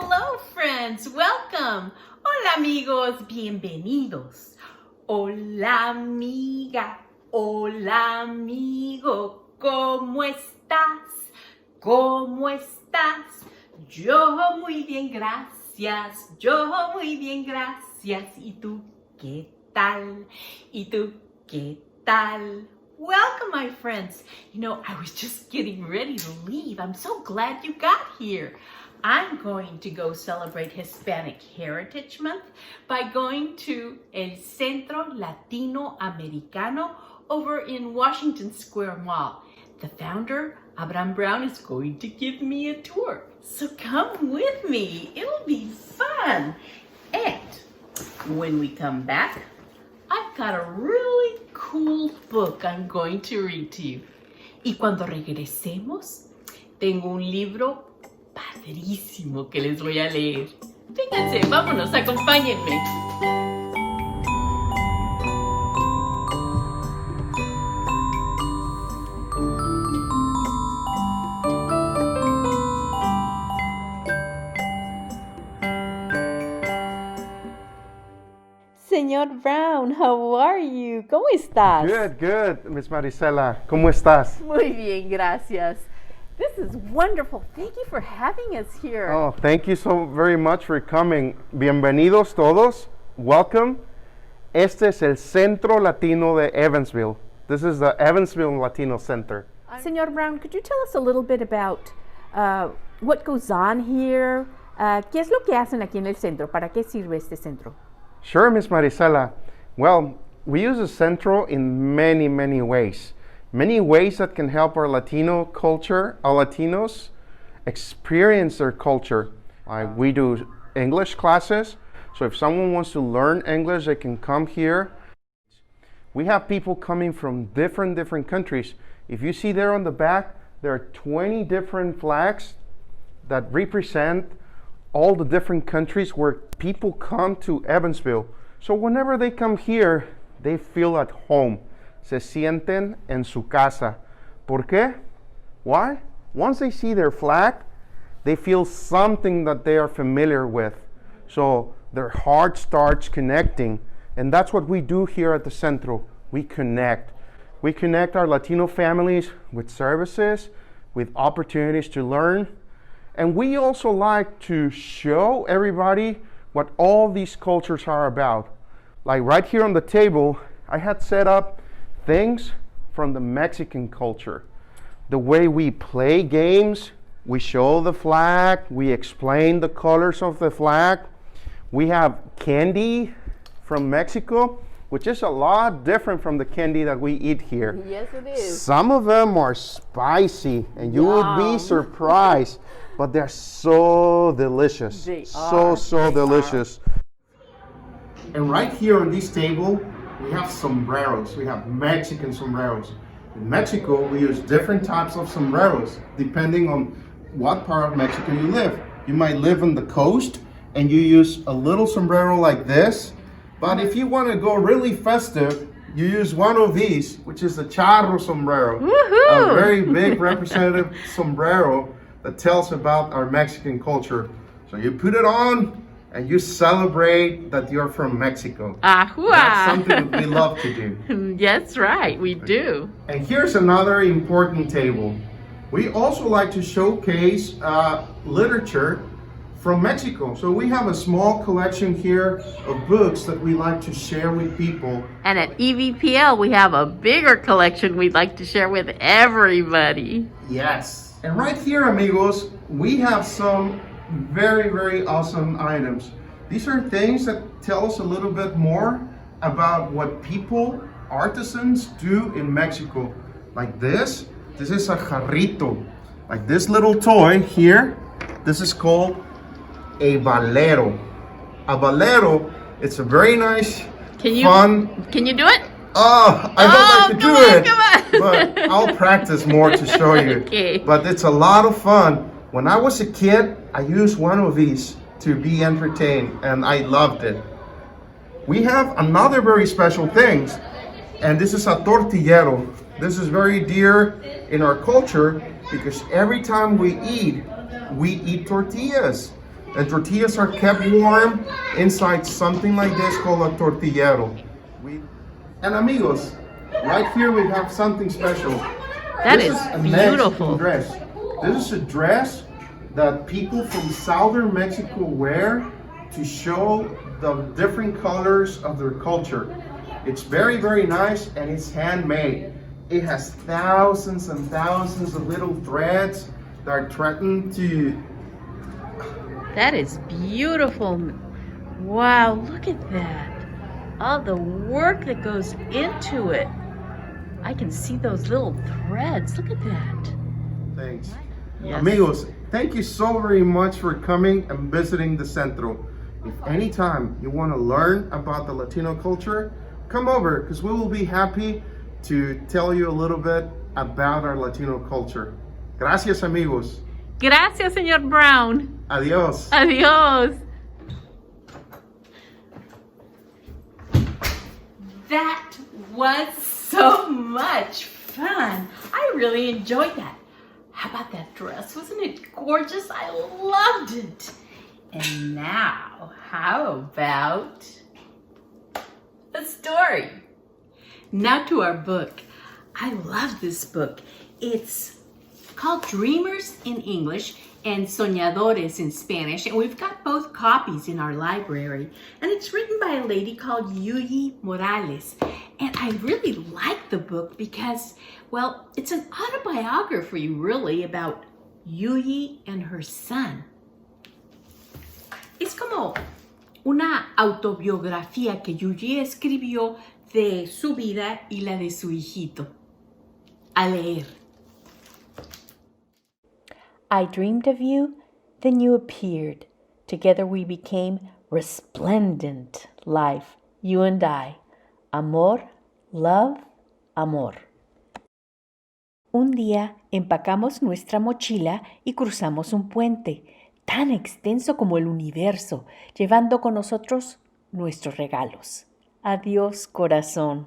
Hello, friends. Welcome. Hola, amigos. Bienvenidos. Hola, amiga. Hola, amigo. ¿Cómo estás? ¿Cómo estás? Yo muy bien, gracias. Yo muy bien, gracias. ¿Y tú qué tal? ¿Y tú qué tal? Welcome, my friends. You know, I was just getting ready to leave. I'm so glad you got here. I'm going to go celebrate Hispanic Heritage Month by going to el Centro Latino Americano over in Washington Square Mall. The founder, Abraham Brown, is going to give me a tour. So come with me. It'll be fun. And when we come back, I've got a really cool book I'm going to read to you. Y cuando regresemos, tengo un libro padrísimo que les voy a leer. Vénganse, vámonos, acompáñenme. Señor Brown, how are you? ¿Cómo estás? Good, Miss Marisela. ¿Cómo estás? Muy bien, gracias. This is wonderful. Thank you for having us here. Oh, thank you so very much for coming. Bienvenidos todos. Welcome. Este es el Centro Latino de Evansville. This is the Evansville Latino Center. Señor Brown, could you tell us a little bit about what goes on here? ¿Qué es lo que hacen aquí en el centro? ¿Para qué sirve este centro? Sure, Miss Marisela. Well, we use the Centro in many ways. Many ways that can help our Latino culture, our Latinos experience their culture. We do English classes, so if someone wants to learn English, they can come here. We have people coming from different countries. If you see there on the back, there are 20 different flags that represent all the different countries where people come to Evansville. So whenever they come here, they feel at home. Se sienten en su casa. ¿Por qué? Why? Once they see their flag, they feel something that they are familiar with. So their heart starts connecting. And that's what we do here at the Centro. We connect. We connect our Latino families with services, with opportunities to learn. And we also like to show everybody what all these cultures are about. Like right here on the table, I had set up things from the Mexican culture. The way we play games, we show the flag, we explain the colors of the flag. We have candy from Mexico, which is a lot different from the candy that we eat here. Yes, it is. Some of them are spicy, and you would be surprised, but they're so delicious. They so are. delicious. And right here on this table, we have sombreros. We have Mexican sombreros. In Mexico, we use different types of sombreros depending on what part of Mexico you live. You might live on the coast and you use a little sombrero like this. But if you want to go really festive, you use one of these, which is the charro sombrero. Woohoo! A very big representative sombrero that tells about our Mexican culture. So you put it on and you celebrate that you're from Mexico. Ahua! That's something that we love to do. That's right, we do. And here's another important table. We also like to showcase literature from Mexico. So we have a small collection here of books that we like to share with people. And at EVPL, we have a bigger collection we'd like to share with everybody. Yes. And right here, amigos, we have some very awesome items. These are things that tell us a little bit more about what people, artisans, do in Mexico. Like this is a jarrito. Like this little toy here, this is called a valero. A valero, it's a very nice, fun. Can you do it? Oh, I don't like to do it. Come on. But I'll practice more to show you. Okay. But it's a lot of fun. When I was a kid, I used one of these to be entertained, and I loved it. We have another very special thing, and this is a tortillero. This is very dear in our culture because every time we eat tortillas. The tortillas are kept warm inside something like this called a tortillero. And amigos, right here we have something special. That This is a beautiful. Mexican dress. This is a dress that people from southern Mexico wear to show the different colors of their culture. It's very, very nice, and it's handmade. It has thousands and thousands of little threads that are threatened to... That is beautiful. Wow, look at that. All the work that goes into it. I can see those little threads. Look at that. Thanks. Yes. Amigos, thank you so very much for coming and visiting the Centro. If anytime you want to learn about the Latino culture, come over, because we will be happy to tell you a little bit about our Latino culture. Gracias, amigos. Gracias, Señor Brown. Adios. Adios. That was so much fun. I really enjoyed that. How about that dress? Wasn't it gorgeous? I loved it. And now, how about a story? Now to our book. I love this book. It's called Dreamers in English and Soñadores in Spanish, and we've got both copies in our library. And it's written by a lady called Yuyi Morales. And I really like the book because, well, it's an autobiography really about Yuyi and her son. Es como una autobiografía que Yuyi escribió de su vida y la de su hijito. A leer. I dreamed of you, then you appeared. Together we became resplendent life, you and I. Amor, love, amor. Un día empacamos nuestra mochila y cruzamos un puente, tan extenso como el universo, llevando con nosotros nuestros regalos. Adiós, corazón.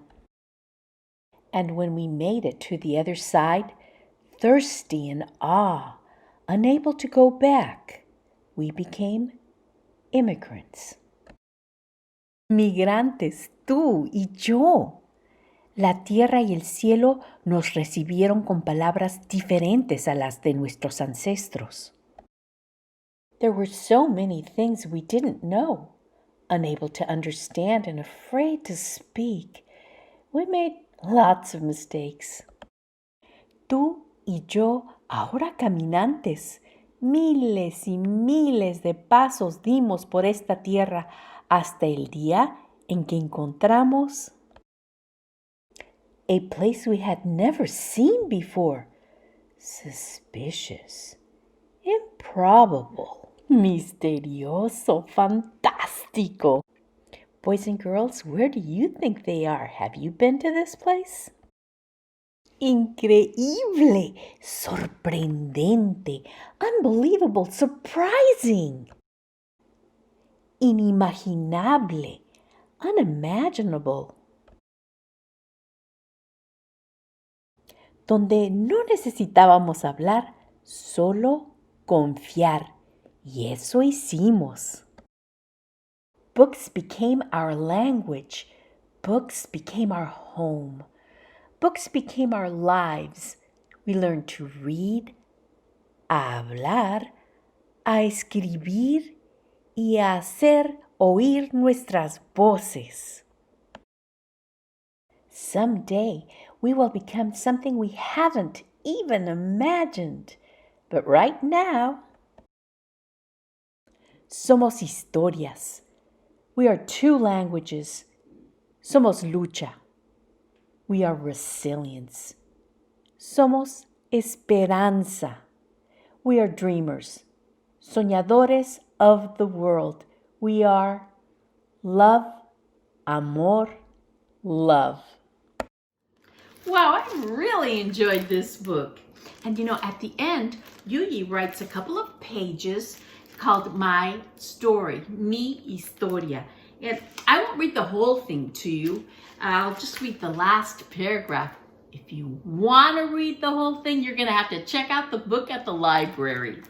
And when we made it to the other side, thirsty in awe, unable to go back, we became immigrants. Migrantes, tú y yo. La tierra y el cielo nos recibieron con palabras diferentes a las de nuestros ancestros. There were so many things we didn't know, unable to understand and afraid to speak. We made lots of mistakes. Tú y yo, ahora caminantes, miles y miles de pasos dimos por esta tierra hasta el día en que encontramos a place we had never seen before. Suspicious, improbable, misterioso, fantástico. Boys and girls, where do you think they are? Have you been to this place? Increíble, sorprendente, unbelievable, surprising. Inimaginable, unimaginable. Donde no necesitábamos hablar, solo confiar. Y eso hicimos. Books became our language. Books became our home. Books became our lives. We learned to read, a hablar, a escribir y a hacer oír nuestras voces. Someday we will become something we haven't even imagined. But right now, somos historias. We are two languages. Somos lucha. We are resilience. Somos esperanza. We are dreamers, soñadores of the world. We are love, amor, love. Wow, I really enjoyed this book. And you know, at the end, Yuyi writes a couple of pages called My Story, Mi Historia. And I won't read the whole thing to you. I'll just read the last paragraph. If you want to read the whole thing, you're going to have to check out the book at the library.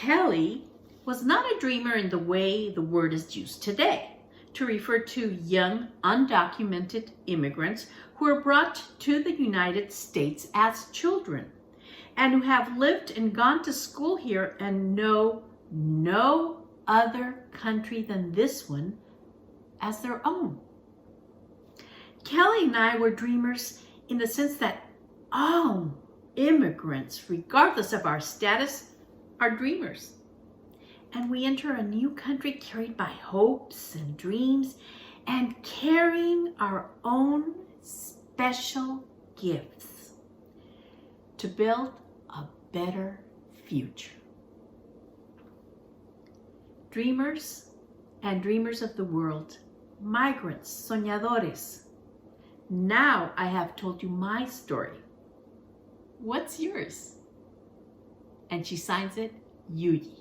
Kelly was not a dreamer in the way the word is used today, to refer to young, undocumented immigrants who were brought to the United States as children and who have lived and gone to school here and know no other country than this one as their own. Kelly and I were dreamers in the sense that all immigrants, regardless of our status, are dreamers. And we enter a new country carried by hopes and dreams and carrying our own special gifts to build a better future. Dreamers and dreamers of the world, migrants, soñadores. Now I have told you my story. What's yours? And she signs it, Yuyi.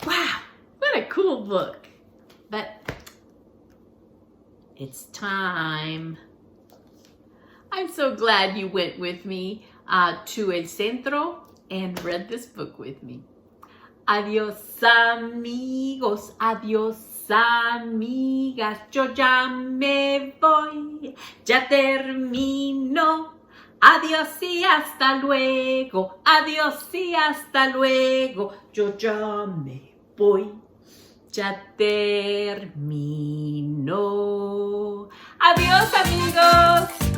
Wow, what a cool book. But it's time. I'm so glad you went with me to El Centro and read this book with me. Adiós amigos, adiós amigas, yo ya me voy, ya termino. Adiós y hasta luego, adiós y hasta luego, yo ya me voy, ya termino. Adiós amigos.